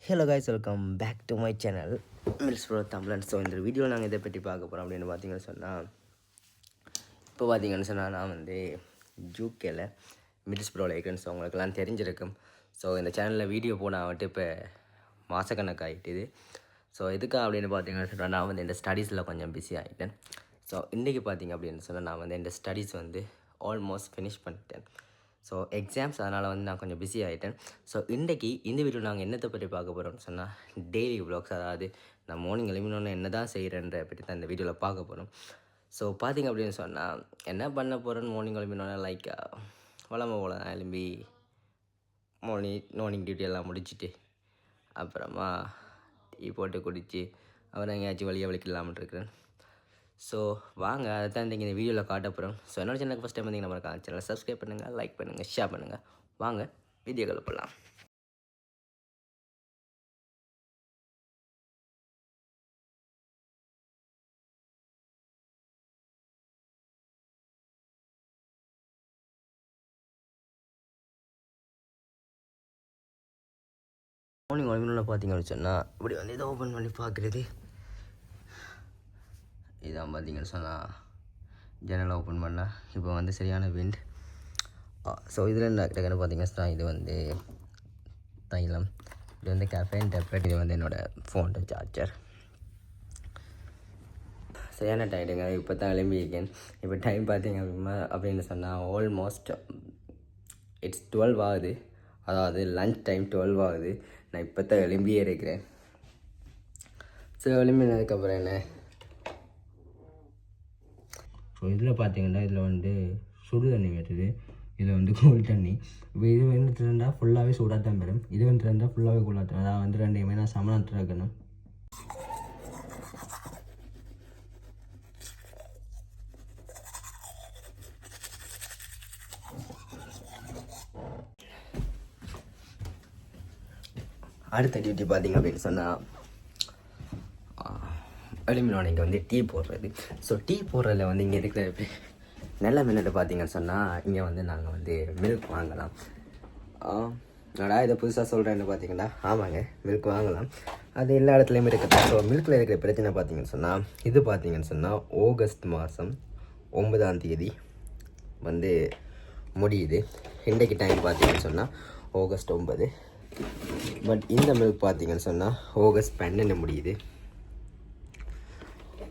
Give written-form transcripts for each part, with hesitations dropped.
Hello guys, welcome back to my channel mills bro Tamizhan. So இந்த வீடியோவில் நாங்கள் இதை பற்றி பார்க்க போகிறோம் அப்படின்னு பார்த்தீங்கன்னு சொன்னால், இப்போ பார்த்தீங்கன்னு சொன்னால் நான் வந்து ஜூகேல மில்ஸ் ப்ரோவில் இருக்கேன். ஸோ உங்களுக்கெல்லாம் தெரிஞ்சிருக்கும். ஸோ இந்த சேனலில் வீடியோ போனால் வந்துட்டு இப்போ மாதக்கணக்காகிட்டுது. ஸோ எதுக்காக அப்படின்னு பார்த்தீங்கன்னு சொன்னால், நான் வந்து இந்த ஸ்டடீஸில் கொஞ்சம் பிஸி ஆகிட்டேன். ஸோ இன்றைக்கி பார்த்தீங்க அப்படின்னு சொன்னால், நான் வந்து இந்த ஸ்டடீஸ் வந்து ஆல்மோஸ்ட் ஃபினிஷ் பண்ணிட்டேன். ஸோ எக்ஸாம்ஸ், அதனால் வந்து நான் கொஞ்சம் பிஸி ஆகிட்டேன். ஸோ இன்றைக்கி இந்த வீடியோவில் நாங்கள் என்னத்தை பற்றி பார்க்க போகிறோம்னு சொன்னால், டெய்லி வ்ளாக்ஸ், அதாவது நான் மார்னிங் எழுப்பினோன்னு என்ன தான் செய்கிறேன்ற பற்றி தான் இந்த வீடியோவில் பார்க்க போகிறோம். ஸோ பார்த்திங்க அப்படின்னு சொன்னால், என்ன பண்ண போகிறேன்னு மார்னிங் எழுப்பினோன்னே லைக் வளமை போல தான் எழும்பி மார்னிங் டியூட்டி எல்லாம் முடிச்சுட்டு அப்புறமா டீ போட்டு குடித்து அப்புறம் எங்கேயாச்சும் வழியாக வலிக்கலாம்னு இருக்கிறேன். ஸோ வாங்க, அதை தான் இன்றைக்கி இந்த வீடியோவில் காட்ட போகிறோம். ஸோ என்னோட சேனலுக்கு ஃபஸ்ட் டைம் வந்து நம்ம சேனலை சப்ஸ்கிரைப் பண்ணுங்கள், லைக் பண்ணுங்கள், ஷேர் பண்ணுங்கள். வாங்க வீடியோக்களை போடலாம். மார்னிங் ஒன்று பார்த்தீங்கன்னு சொன்னால், இப்படி வந்து இதை ஓப்பன் பண்ணி பார்க்குறது. இதான் பார்த்தீங்கன்னு சொன்னால் ஜன்னலை ஓப்பன் பண்ணால் இப்போ வந்து சரியான விண்ட். ஸோ இதில் என்ன கிட்டக்கன்னு பார்த்தீங்கன்னா, இது வந்து தைலம், இது வந்து கேஃபைன் டேப்லெட், இது வந்து என்னோடய ஃபோனோட சார்ஜர். சரியான டைட்டுங்க, இப்போ தான் எழும்பியிருக்கேன். இப்போ டைம் பார்த்தீங்க அப்படின்னு சொன்னால் ஆல்மோஸ்ட் இட்ஸ் 12 ஆகுது. அதாவது லன்ச் டைம் 12 ஆகுது. நான் இப்போ தான் எழும்பியே இருக்கிறேன். ஸோ எழும்பினதுக்கப்புறம் என்ன, ஸோ இதில் பார்த்தீங்கன்னா இதில் வந்து சுடு தண்ணி வருது, இதில் வந்து கூல் தண்ணி. இப்போ இது வந்து இருந்தால் ஃபுல்லாகவே சூடாக தான் வரும், இது வந்து இருந்தால் ஃபுல்லாகவே கூலாக தான். அதாவது வந்து ரெண்டையுமே நான் சமணத்தில் இருக்கணும். அடுத்த டியூட்டி பார்த்திங்க அப்படின்னு சொன்னால், எலுமினோட இங்கே வந்து டீ போடுறது. ஸோ டீ போடுறதுல வந்து இங்கே இருக்கிற நல்ல மின்னல் பார்த்தீங்கன்னு சொன்னால், இங்கே வந்து நாங்கள் வந்து மில்க் வாங்கலாம். நான் இதை புதுசாக சொல்கிறேன்னு பார்த்தீங்கன்னா, ஆமாங்க, மில்க் வாங்கலாம். அது எல்லா இடத்துலையுமே இருக்குது. ஸோ மில்கில் இருக்கிற பிரச்சனை பார்த்தீங்கன்னு சொன்னால், இது பார்த்தீங்கன்னு சொன்னால் ஆகஸ்ட் மாதம் 9ஆம் தேதி வந்து முடியுது. இன்றைக்கு டைம் பார்த்தீங்கன்னு சொன்னால் ஆகஸ்ட் 9. பட் இந்த மில்க் பார்த்தீங்கன்னு சொன்னால் ஆகஸ்ட் 12 முடியுது.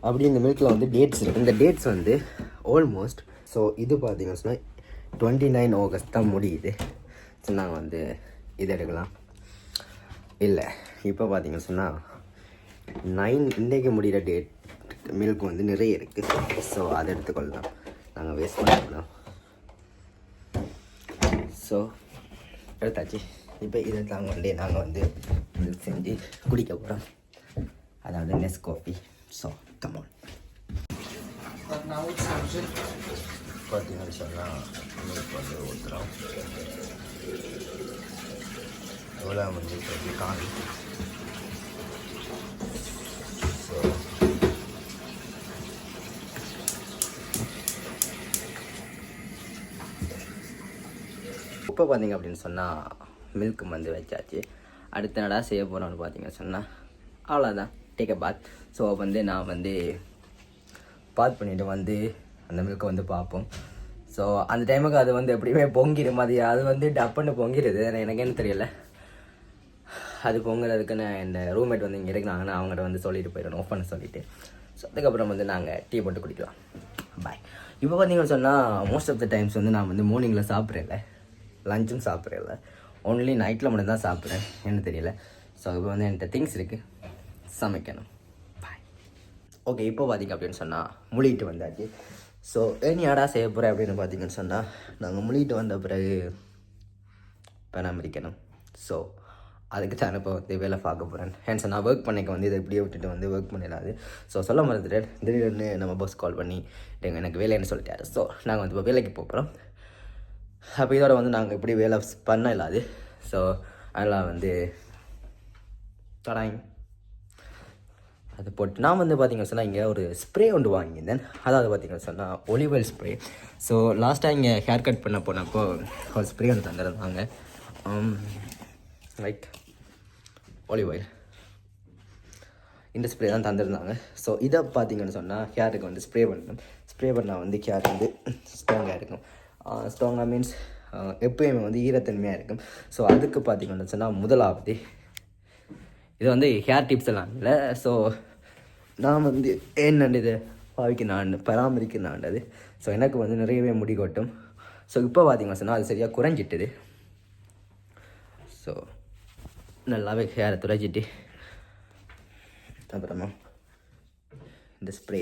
அப்படி இந்த மில்கில் வந்து டேட்ஸ் இருக்குது. இந்த டேட்ஸ் வந்து ஆல்மோஸ்ட், ஸோ இது பார்த்தீங்கன்னு சொன்னால் 29 ஆகஸ்ட் தான் முடியுது. ஸோ நாங்கள் வந்து இது எடுக்கலாம். இல்லை, இப்போ பார்த்தீங்கன்னு சொன்னால் 9 இன்றைக்கு முடிகிற டேட் மில்க் வந்து நிறைய இருக்குது. ஸோ அதை எடுத்துக்கொள்ளலாம், நாங்கள் வேஸ்ட் பண்ணிக்கலாம். ஸோ எடுத்தாச்சு. இப்போ இதை நாங்கள் வந்து மில்க் செஞ்சு குடிக்க போகிறோம், அதாவது Nescafe. So come on. But now it's urgent. பார்த்தீங்கன்னு சொன்னால் மில்க் வந்து ஊற்றுறோம். எவ்வளோ வந்து இப்போ காணி. ஸோ இப்போ பார்த்தீங்க அப்படின்னு சொன்னால் மில்க் வந்து வச்சாச்சு. அடுத்த நடா செய்ய போகிறோம்னு பார்த்தீங்கன்னு சொன்னால் அவ்வளோதான், டேக் அ பாத். ஸோ வந்து நான் வந்து பாத் பண்ணிவிட்டு வந்து அந்த மில்க்கை வந்து பார்ப்போம். ஸோ அந்த டைமுக்கு அது வந்து எப்படியுமே பொங்கிடும். அது வந்து டப்புன்னு பொங்கிடுது. எனக்கு என்ன தெரியல, அது பொங்குறதுக்குன்னு என் ரூம்மேட் வந்து இங்கே இருக்கிறாங்கன்னா அவங்கள்ட்ட வந்து சொல்லிட்டு போயிடணும், ஆஃப் பண்ண சொல்லிவிட்டு. ஸோ அதுக்கப்புறம் வந்து நாங்கள் டீ போட்டு குடிக்கலாம். பாய். இப்போ பார்த்தீங்கன்னு சொன்னால் மோஸ்ட் ஆஃப் த டைம்ஸ் வந்து நான் வந்து மார்னிங்கில் சாப்பிட்றேன்ல, லஞ்சும் சாப்பிட்றேன்ல, ஒன்லி நைட்டில் மட்டும் தான் சாப்பிட்றேன், என்ன தெரியல. ஸோ இப்போ வந்து என்கிட்ட திங்ஸ் இருக்குது, சமைக்கணும். பாய். ஓகே, இப்போ பார்த்திங்க அப்படின்னு சொன்னால் முழிட்டு வந்தாச்சு. ஸோ ஏனியாடா செய்ய போகிறேன் அப்படின்னு பார்த்தீங்கன்னு சொன்னால், நாங்கள் முழிட்டு வந்த பிறகு பராமரிக்கணும். ஸோ அதுக்கு தான் இப்போ வந்து வேலை பார்க்க போகிறேன். ஹேண்ட்ஸ் நான் ஒர்க் பண்ணிக்க வந்து இதை இப்படியே விட்டுட்டு வந்து ஒர்க் பண்ணிடாது. ஸோ சொல்ல மறந்துட்டேன், திடீர்னு நம்ம பாஸ் கால் பண்ணி எனக்கு வேலைன்னு சொல்லிட்டாரு. ஸோ நாங்கள் வந்து இப்போ வேலைக்கு போகிறோம். அப்போ இதோட வந்து நாங்கள் இப்படி வேலை பண்ண இல்லாது. ஸோ அதெல்லாம் வந்து தராங்க அது போட்டு நான் வந்து பார்த்திங்கன்னு சொன்னால் இங்கே ஒரு ஸ்ப்ரே ஒன்று வாங்கியிருந்தேன். அதாவது பார்த்திங்கன்னு சொன்னால் ஒலிவல் ஸ்ப்ரே. ஸோ லாஸ்ட்டாக இங்கே ஹேர் கட் பண்ண போனப்போ ஒரு ஸ்ப்ரே ஒன்று தந்துருந்தாங்க. Like olive oil. இந்த ஸ்ப்ரே தான் தந்துருந்தாங்க. ஸோ இதை பார்த்தீங்கன்னு சொன்னால் ஹேருக்கு வந்து ஸ்ப்ரே பண்ணணும். ஸ்ப்ரே பண்ணால் வந்து ஹேர் வந்து ஸ்ட்ராங்காக இருக்கும். ஸ்ட்ராங்காக மீன்ஸ் எப்பயுமே வந்து ஈரத்தன்மையாக இருக்கும். ஸோ அதுக்கு பார்த்தீங்கன்னு சொன்னால் முதலாவது இது வந்து ஹேர் டிப்ஸ் எல்லாம் இல்லை. ஸோ நான் வந்து என்னென்னு இதை பராமரிக்கிறான்றது. ஸோ எனக்கு வந்து நிறையவே முடி கொட்டும். ஸோ இப்போ பார்த்தீங்கன்னு சொன்னால் அது சரியாக குறைஞ்சிட்டுது. ஸோ நல்லாவே ஹேரை துடைச்சிட்டு அப்புறமா இந்த ஸ்ப்ரே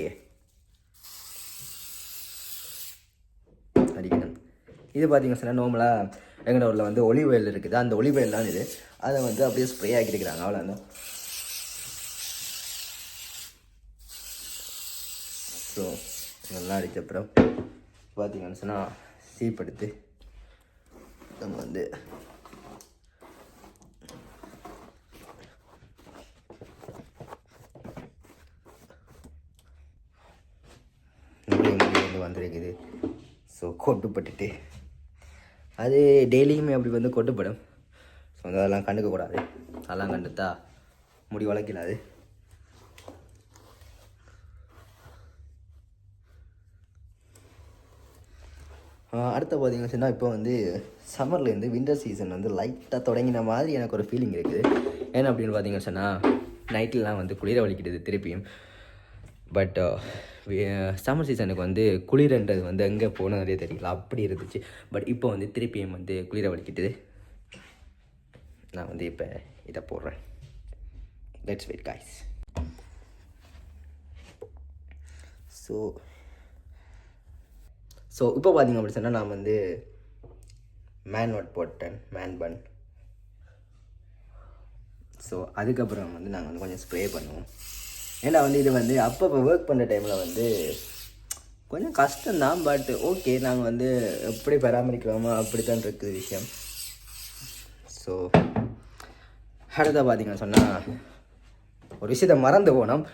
அடிக்கணும். இது பார்த்தீங்கன்னா சொன்னால் நார்மலாக எங்கள் ஊரில் வந்து ஒலிவ் ஆயில் இருக்குது. அந்த ஒலிவ் ஆயில் தான் இது. அதை வந்து அப்படியே ஸ்ப்ரே ஆக்கிட்டுக்கிறாங்க, அவ்வளோதான். ஸோ நல்லா அடித்த அப்புறம் பார்த்தீங்கன்னு சொன்னால் சீப்படுத்து நம்ம வந்து வந்துருக்குது. ஸோ கொட்டுப்பட்டுட்டு அது டெய்லியுமே அப்படி வந்து கொட்டுப்படும். ஸோ அதெல்லாம் கண்டுக்கக்கூடாது. அதெல்லாம் கண்டுத்தா முடி வளர்க்கலாது. அடுத்த பார்த்தீங்கன்னு சொன்னால் இப்போ வந்து சம்மர்லேருந்து வின்டர் சீசன் வந்து லைட்டாக தொடங்கின மாதிரி எனக்கு ஒரு ஃபீலிங் இருக்குது. ஏன்னா அப்படின்னு பார்த்தீங்கன்னு சொன்னால் நைட்லாம் வந்து குளிர வலிக்கிடுது திருப்பியும். பட் சம்மர் சீசனுக்கு வந்து குளிரன்றது வந்து எங்கே போனதே தெரியல, அப்படி இருந்துச்சு. பட் இப்போ வந்து திருப்பியும் வந்து குளிர வலிக்கிட்டுது. நான் வந்து இப்போ இதை போடுறேன். Let's wait guys. ஸோ இப்போ பார்த்தீங்க அப்படி சொன்னால் நான் வந்து மேன் வாட் போட்டேன், மேன் பன். ஸோ அதுக்கப்புறம் வந்து நாங்கள் வந்து கொஞ்சம் ஸ்ப்ரே பண்ணுவோம். ஏன்னா வந்து இது வந்து அப்பப்போ ஒர்க் பண்ணுற டைமில் வந்து கொஞ்சம் கஷ்டம்தான். பட் ஓகே, நாங்கள் வந்து எப்படி பராமரிக்கிறோமோ அப்படி தான் இருக்குது விஷயம். ஸோ அடுத்த பார்த்தீங்கன்னு சொன்னால் ஒரு விஷயத்தை மறந்து போனோம்.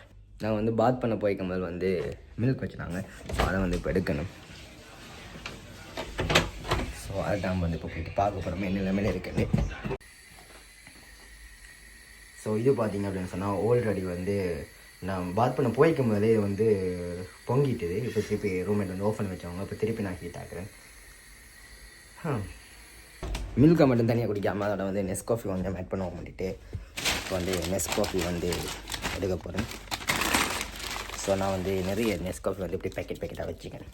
நாங்கள் வந்து பாத் பண்ண போய்க்கும் போது வந்து மில்க் வச்சுனாங்க. ஸோ அதை வந்து இப்போ எடுக்கணும். ஸோ அதை நம்ம வந்து இப்போ போயிட்டு பார்க்க போகிறோம் என்ன நிலைமையில இருக்குது. ஸோ இது பார்த்தீங்க அப்படின்னு சொன்னால் ஆல்ரெடி வந்து நான் பாத் பண்ண போய்க்கும் போதே இது வந்து பொங்கிட்டுது. இப்போ திருப்பி ரூம்மேட் வந்து ஓப்பன் வச்சவங்க இப்போ திருப்பி நான் ஹீட் ஆக்குறேன். மில்கை மட்டும் தனியாக குடிக்காமல் அதோட வந்து நெஸ்காஃபி கொஞ்சம் ஆட் பண்ண மாட்டிட்டு இப்போ வந்து நெஸ்காஃபி வந்து எடுக்க போகிறேன். ஸோ நான் வந்து நிறைய நெஸ்காஃபி வந்து இப்படி பேக்கெட்டாக வச்சுக்கேன்.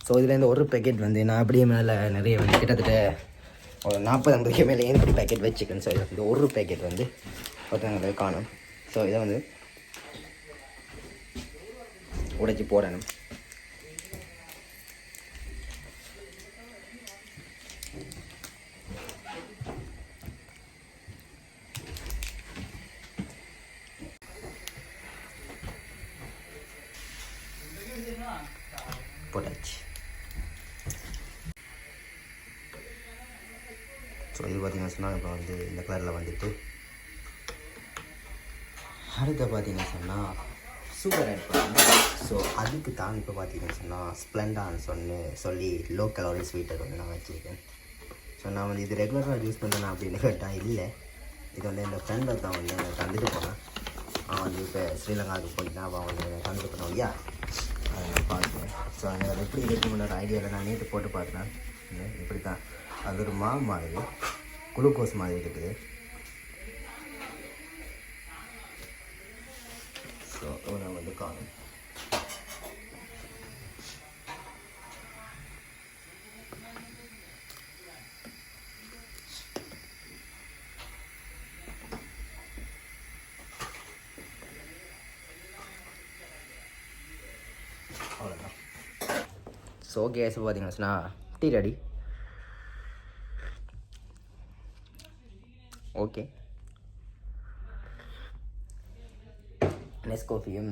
ஸோ இதுலேருந்து ஒரு பேக்கெட் வந்து நான் அப்படியே மேலே நிறைய வந்து கிட்டத்தட்ட ஒரு 40-50 மேலே இப்படி பேக்கெட் வச்சுக்கேன். ஸோ இந்த ஒரு பேக்கெட் வந்து ஒருத்தவங்க காணும். ஸோ இதை வந்து உடைச்சி போடணும். போட்டாச்சு. ஸோ இது பார்த்தீங்கன்னா சொன்னால் இப்போ வந்து இந்த கலரில் வந்துட்டு அடுத்த பார்த்தீங்கன்னா சொன்னால் சூப்பர் ஆட் பண்ணணும். ஸோ அதுக்கு தான் இப்போ பார்த்தீங்கன்னு சொன்னால் ஸ்ப்ளெண்டான்னு சொல்லி லோ கலோரி ஸ்வீட்டர் வந்து நான் வச்சுருக்கேன். ஸோ நான் வந்து இது ரெகுலராக யூஸ் பண்ணுறேன் அப்படின்னு கேட்டால் இல்லை. இது வந்து என் ஃப்ரெண்டை தான் வந்து எனக்கு தந்துட்டு போனேன். அவன் வந்து இப்போ ஸ்ரீலங்காவுக்கு போயிட்டான். அவன் வந்து தந்துட்டு போனோம் இல்லையா, அதை நான் பார்த்துக்கேன். ஸோ எனக்கு எப்படி இருக்குன்னு ஒரு ஐடியாவில் நான் நேற்று போட்டு பார்த்தேன். இப்படி தான் அது ஒரு மாதிரி குளுக்கோஸ் மாதிரி இருக்குது. ஸோ நான் வந்து காணும். அவ்வளோதான். ஸோ கேஸ் பார்த்தீங்கன்னா டீ ரெடி. ஓகே, நெஸ்காஃபியும்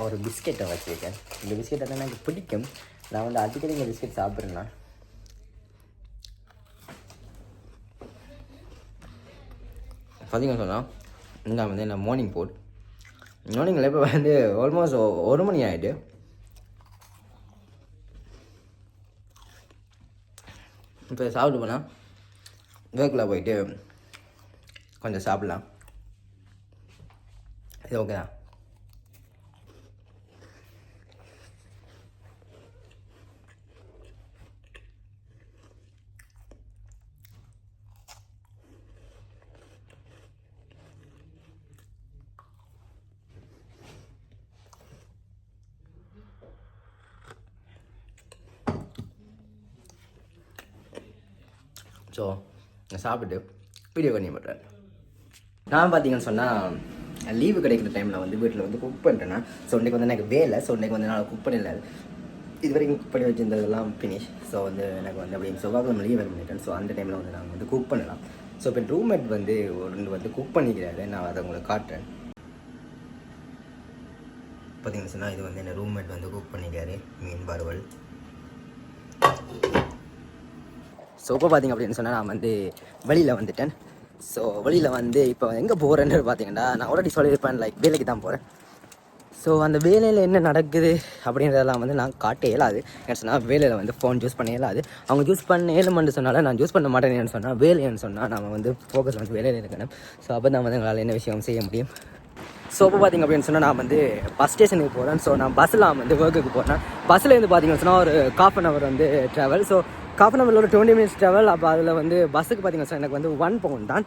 ஒரு பிஸ்கெட்டை வச்சுருக்கேன். இந்த பிஸ்கெட்டை தான் எனக்கு பிடிக்கும். நான் வந்து அடிக்கடி இந்த பிஸ்கெட் சாப்பிட்றேன்னா பார்த்தீங்கன்னு சொன்னால் இங்கே வந்து என்ன மார்னிங் போட் மார்னிங்கில் இப்போ வந்து ஆல்மோஸ்ட் 1 மணி ஆகிட்டு. இப்போ சாப்பிட்டு போனால் வேக்கில் போயிட்டு கொஞ்சம் சாப்பிட்லாம். இது ஓகே தான். ஸோ நான் சாப்பிட்டு வீடியோ கண்டினியூ பண்ணுறேன். நான் பார்த்தீங்கன்னு சொன்னால் லீவு கிடைக்கிற டைமில் வந்து வீட்டில் வந்து குக் பண்ணிட்டேன்னா, ஸோ இன்றைக்கி வந்து எனக்கு வேலை, ஸோ இன்றைக்கி வந்து நான் குக் பண்ணல. இது வரைக்கும் குக் பண்ணி வச்சுருந்ததெல்லாம் ஃபினிஷ். ஸோ வந்து எனக்கு வந்து அப்படி செவ்வாய்க்கிழமை லீவ் பண்ணிட்டேன். ஸோ அந்த டைமில் வந்து நாங்கள் வந்து குக் பண்ணலாம். ஸோ இப்போ ரூம்மேட் வந்து வந்து குக் பண்ணிக்கிறாரு. நான் அதை உங்களுக்கு காட்டுறேன். பார்த்தீங்கன்னு சொன்னால் இது வந்து என்ன ரூம்மேட் வந்து குக் பண்ணிக்கிறாரு, மீன் வறுவல். ஸோ இப்போ பார்த்திங்க அப்படின்னு சொன்னால் நான் வந்து வெளியில் வந்துட்டேன். ஸோ வெளியில் வந்து இப்போ எங்கே போகிறேன்னு பார்த்தீங்கன்னா, நான் ஆல்ரெடி சொல்லியிருப்பேன் லைக் வேலைக்கு தான் போகிறேன். ஸோ அந்த வேலையில் என்ன நடக்குது அப்படின்றதெல்லாம் வந்து நான் காட்ட இயலாது. ஏன்னு சொன்னால் வேலையில் வந்து ஃபோன் யூஸ் பண்ண இயலாது. அவங்க யூஸ் பண்ண இயலுமென்று சொன்னாலும் நான் யூஸ் பண்ண மாட்டேன்னு சொன்னால், வேலைன்னு சொன்னால் நம்ம வந்து ஃபோக்கஸ் வந்து வேலையில் இருக்கணும். ஸோ அப்போ தான் வந்து எங்களால் என்ன விஷயம் செய்ய முடியும். ஸோ இப்போ பார்த்திங்க அப்படின்னு சொன்னால் நான் வந்து பஸ் ஸ்டேஷனுக்கு போகிறேன். ஸோ நான் பஸ்ஸில் வந்து ஒர்க்குக்கு போகிறேன். பஸ்ஸில் வந்து பார்த்திங்கன்னு சொன்னால் ஒரு 1/2 hour வந்து ட்ராவல். ஸோ 1/2 hour ஒரு 20 minutes ட்ராவல். அப்போ அதில் வந்து பஸ்ஸுக்கு பார்த்திங்கன்னா சார் எனக்கு வந்து 1 pound தான்.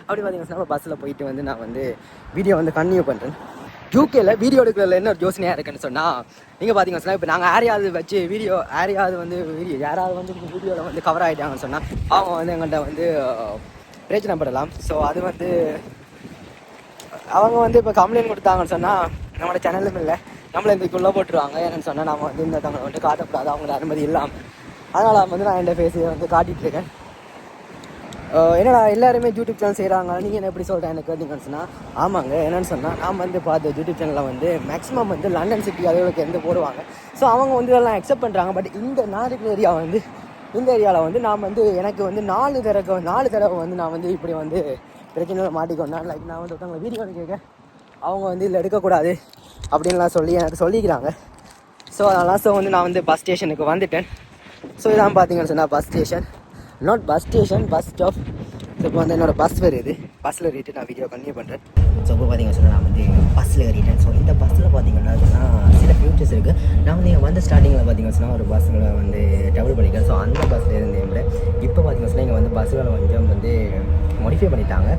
அப்படி பார்த்திங்கன்னா சார் பஸ்ஸில் போயிட்டு வந்து நான் வந்து வீடியோ வந்து கன்டினியூ பண்ணுறேன். யூகேல வீடியோ எடுக்கிறதுல என்ன ஒரு யோசனையாக இருக்குன்னு சொன்னால், நீங்கள் பார்த்திங்கன்னா சொன்னால் இப்போ நாங்கள் யாரையாவது வச்சு யாராவது வந்து வீடியோவில் வந்து கவர் ஆகிட்டாங்கன்னு சொன்னால் அவங்க வந்து எங்கள்கிட்ட வந்து பிரச்சனை படலாம். ஸோ அது வந்து அவங்க வந்து இப்போ கம்ப்ளைண்ட் கொடுத்தாங்கன்னு சொன்னால் நம்மளோட சேனலும் இல்லை, நம்மளை இதுக்குள்ளே போட்டுருவாங்க. ஏன்னு சொன்னால் நம்ம வந்து இந்த தங்களை வந்து காட்டக்கூடாது, அவங்களோட அனுமதி இல்லாமல். அதனால் வந்து நான் என்னோட ஃபேஸை வந்து காட்டிகிட்டு இருக்கேன். என்னடா எல்லாருமே யூடியூப் சேனல் செய்கிறாங்க, நீங்கள் என்ன எப்படி சொல்கிறேன் எனக்கு கேட்டிங்கன்னு சொன்னால், ஆமாங்க. என்னென்னு சொன்னால் நான் வந்து பார்த்த யூடியூப் சேனலில் வந்து மேக்ஸிமம் வந்து லண்டன் சிட்டி அளவுக்கு எந்த போடுவாங்க. ஸோ அவங்க வந்து இதெல்லாம் அக்செப்ட் பண்ணுறாங்க. பட் இந்த நாடுக்கு ஏரியா வந்து இந்த ஏரியாவில் வந்து நான் வந்து எனக்கு வந்து 4 தடவை வந்து நான் வந்து இப்படி வந்து பிரச்சனையில் மாட்டிக்கொண்டேன். லைக் நான் வந்து ஒருத்தவங்க வீடியோ கேட்க அவங்க வந்து இதில் எடுக்கக்கூடாது அப்படின்லாம் சொல்லி எனக்கு சொல்லிக்கிறாங்க. ஸோ அதனால் வந்து நான் வந்து பஸ் ஸ்டேஷனுக்கு வந்துட்டேன். ஸோ இதான் பார்த்தீங்கன்னு சொன்னால் bus station, not bus station, bus stop. So இப்போ வந்து என்னோடய பஸ் வருது. பஸ்ஸில் ஏறிட்டு நான் வீடியோ கன்டினியூ பண்ணுறேன். ஸோ இப்போ பார்த்தீங்கன்னு சொன்னால் நான் வந்து பஸ்ஸில் ஏறிட்டேன். ஸோ இந்த பஸ்ஸில் பார்த்தீங்கன்னா சில ஃபியூச்சர்ஸ் இருக்குது. நான் வந்து இங்கே வந்து ஸ்டார்டிங்கில் பார்த்தீங்கன்னு சொன்னால் ஒரு பஸ்ஸில் வந்து ட்ராவல் பண்ணிக்கிறேன். ஸோ அந்த பஸ்ஸில் இருந்தேன். இப்போ பார்த்தீங்கன்னு சொன்னால் இங்கே வந்து பஸ்ஸில் கொஞ்சம் வந்து மாடிஃபை பண்ணிட்டாங்க.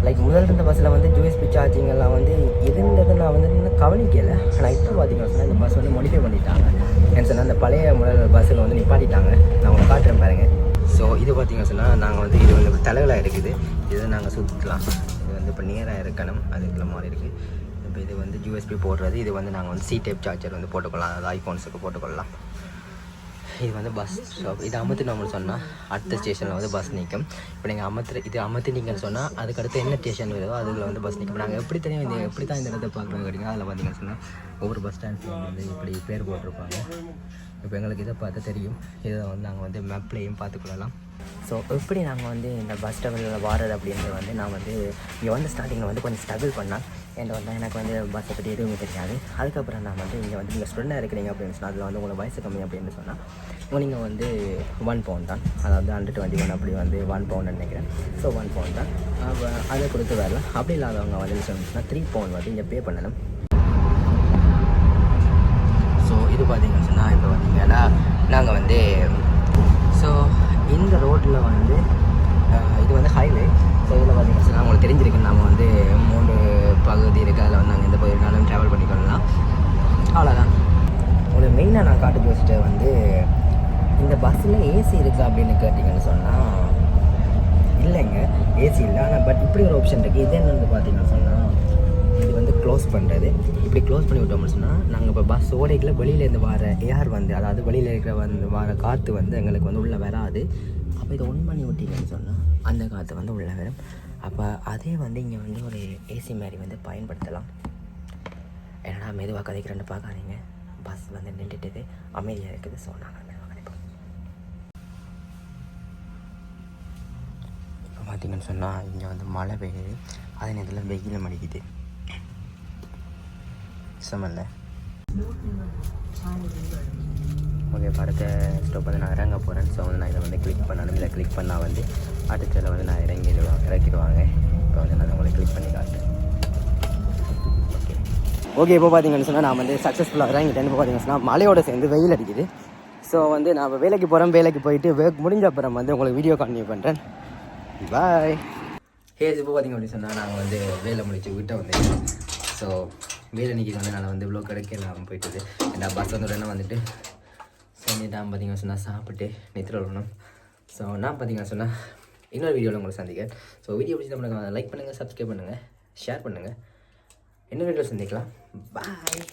லைக் முதல் இருந்த பஸ்ஸில் வந்து யூஎஸ்பி சார்ஜிங்கெல்லாம் வந்து இருந்தது நான் வந்து இன்னும் கவனிக்கலை. ஆனால் இப்போ பார்த்தீங்கன்னா சொன்னால் இந்த பஸ் வந்து மாடிஃபை பண்ணிட்டாங்க. ஏன்னு சொன்னால் அந்த பழைய முதல் பஸ்ஸில் வந்து நிப்பாட்டிட்டாங்க. நான் உங்களை காட்டுறேன் பாருங்கள். ஸோ இது பார்த்திங்கன்னா சொன்னால் நாங்கள் வந்து இது வந்து தலைவலாக இருக்குது. இதை நாங்கள் சுற்றலாம். இது வந்து இப்போ நியராக இருக்கணும், அதுக்குள்ள மாதிரி இருக்குது. இப்போ இது வந்து யூஎஸ்பி போடுறது. இது வந்து நாங்கள் வந்து C-type சார்ஜர் வந்து போட்டுக்கொள்ளலாம், அதாவது ஐஃபோன்ஸுக்கு போட்டுக்கொள்ளலாம். இது வந்து பஸ் ஸ்டாப். இது அமர்த்தினோம்னு சொன்னால் அடுத்த ஸ்டேஷனில் வந்து பஸ் நிற்கும். இப்போ நீங்கள் இது அமர்த்தினீங்கன்னு சொன்னால் அதுக்கடுத்து என்ன ஸ்டேஷன் வருதோ அதில் வந்து பஸ் நிற்கும். நாங்கள் எப்படி தெரியும் இந்த எப்படி தான் இந்த இடத்தை பார்க்குறது கேட்டிங்கன்னா, அதில் பார்த்தீங்கன்னு சொன்னால் ஒவ்வொரு பஸ் ஸ்டாண்ட்ஸில் வந்து இப்படி பேர் போட்டிருப்பாங்க. இப்போ எங்களுக்கு இதை பார்த்தா தெரியும். இதை வந்து நாங்கள் வந்து மேப்லேயும் பார்த்துக்கொள்ளலாம். ஸோ எப்படி நாங்கள் வந்து இந்த பஸ் ஸ்டாப்பில் வாரது அப்படின்றது வந்து நான் வந்து இங்கே வந்து ஸ்டார்டிங்கில் வந்து கொஞ்சம் ஸ்ட்ரகிள் பண்ணேன். ஏன்னா வந்து எனக்கு வந்து பஸ்ஸை பற்றி எதுவுமே தெரியாது. அதுக்கப்புறம் நான் வந்து இங்கே வந்து நீங்கள் ஸ்டூடெண்டாக இருக்கிறீங்க அப்படின்னு சொன்னால் அதில் வந்து உங்களை வயசு கம்மி அப்படின்னு சொன்னால் நீங்கள் வந்து 1 pound தான், அதாவது 121 அப்படி வந்து 1 pound நினைக்கிறேன். ஸோ 1 pound தான் அதை கொடுத்து வரலாம். அப்படி இல்லாதவங்க வந்து சொன்னால் 3 pound வந்து இங்கே பே பண்ணணும். ஸோ இது பார்த்தீங்கன்னு சொன்னால் இப்போ பார்த்தீங்கன்னா நாங்கள் வந்து ஸோ இந்த ரோட்டில் வந்து இது வந்து ஹைவே. ஸோ இதில் பார்த்தீங்கன்னா சொன்னால் உங்களுக்கு தெரிஞ்சிருக்கு, நம்ம வந்து 3 பகுதி இருக்குது. அதில் வந்து நாங்கள் எந்த பகுதினாலும் ட்ராவல் பண்ணிக்கொள்ளலாம். அவ்வளோதான். ஒரு மெயினாக நான் காட்டு யோசிச்சது வந்து இந்த பஸ்ஸில் ஏசி இருக்கா அப்படின்னு கேட்டிங்கன்னு சொன்னால் இல்லைங்க, ஏசி இல்லை. ஆனால் பட் இப்படி ஒரு ஆப்ஷன் இருக்குது. இது என்னென்னு பார்த்தீங்கன்னு சொன்னால் இது வந்து க்ளோஸ் பண்ணுறது. இப்படி க்ளோஸ் பண்ணி விட்டோம்னு சொன்னால் நாங்கள் இப்போ பஸ் ஓடைக்கில் வெளியிலேருந்து வர ஏர் வந்து, அதாவது வெளியில் இருக்கிற வந்து வர காற்று வந்து எங்களுக்கு வந்து உள்ளே வராது. அப்போ இதை ஒன் பண்ணி விட்டீங்கன்னு சொன்னால் அந்த காற்று வந்து உள்ளே வரும். அப்போ அதே வந்து இங்கே வந்து ஒரு ஏசி மாதிரி வந்து பயன்படுத்தலாம். ஏன்னா மெதுவாக கதைக்கிறேன்னு பார்க்காதீங்க, பஸ் வந்து நின்றுட்டு அமைதியாக இருக்குது. ஸோ நாங்கள் மெதுவாக கதைப்போம். இப்போ பார்த்தீங்கன்னு சொன்னால் இங்கே வந்து மழை பெய்யுது, அதே நேரத்தில் வெயில் மடிக்குது. சமல்ல ஓகே. இப்போ அடுத்த ஸ்டாப் வந்து நான் இறங்க போகிறேன். ஸோ வந்து நான் இதை வந்து கிளிக் பண்ணணும். இதில் கிளிக் பண்ணால் வந்து அடுத்ததில் வந்து நான் இறக்கிடுவாங்க. இப்போ வந்து நான் உங்களை கிளிக் பண்ணி காட்டுறேன். ஓகே இப்போ பார்த்தீங்கன்னு சொன்னால் நான் வந்து சக்ஸஸ்ஃபுல்லாக இறங்கிட்டேன். இப்போ பார்த்தீங்கன்னு சொன்னால் மழையோட சேர்ந்து வெயில் அடிக்குது. ஸோ வந்து நான் வேலைக்கு போகிறேன். வேலைக்கு போயிட்டு முடிஞ்ச அப்புறம் வந்து உங்களுக்கு வீடியோ கண்டினியூ பண்ணுறேன். பாய். இப்போ பார்த்தீங்க அப்படின்னு சொன்னால் நாங்கள் வந்து வேலை முடிச்சு வீட்டை வந்து ஸோ வேலை நிற்கிது வந்து நான் வந்து இவ்வளோ கிடைக்கலாம் போயிட்டுது. ஏன்னா பஸ் வந்து உடனே வந்துட்டு நான் பார்த்தீங்கன்னு சொன்னால் சாப்பிட்டு நித்திர வரணும். ஸோ நான் பார்த்தீங்கன்னு சொன்னால் இன்னொரு வீடியோவில் உங்களை சந்திக்கிறேன். ஸோ வீடியோ பிடிச்சி நம்மளுக்கு லைக் பண்ணுங்கள், சப்ஸ்கிரைப் பண்ணுங்கள், ஷேர் பண்ணுங்கள். இன்னொரு வீடியோ சந்திக்கலாம். பாய்.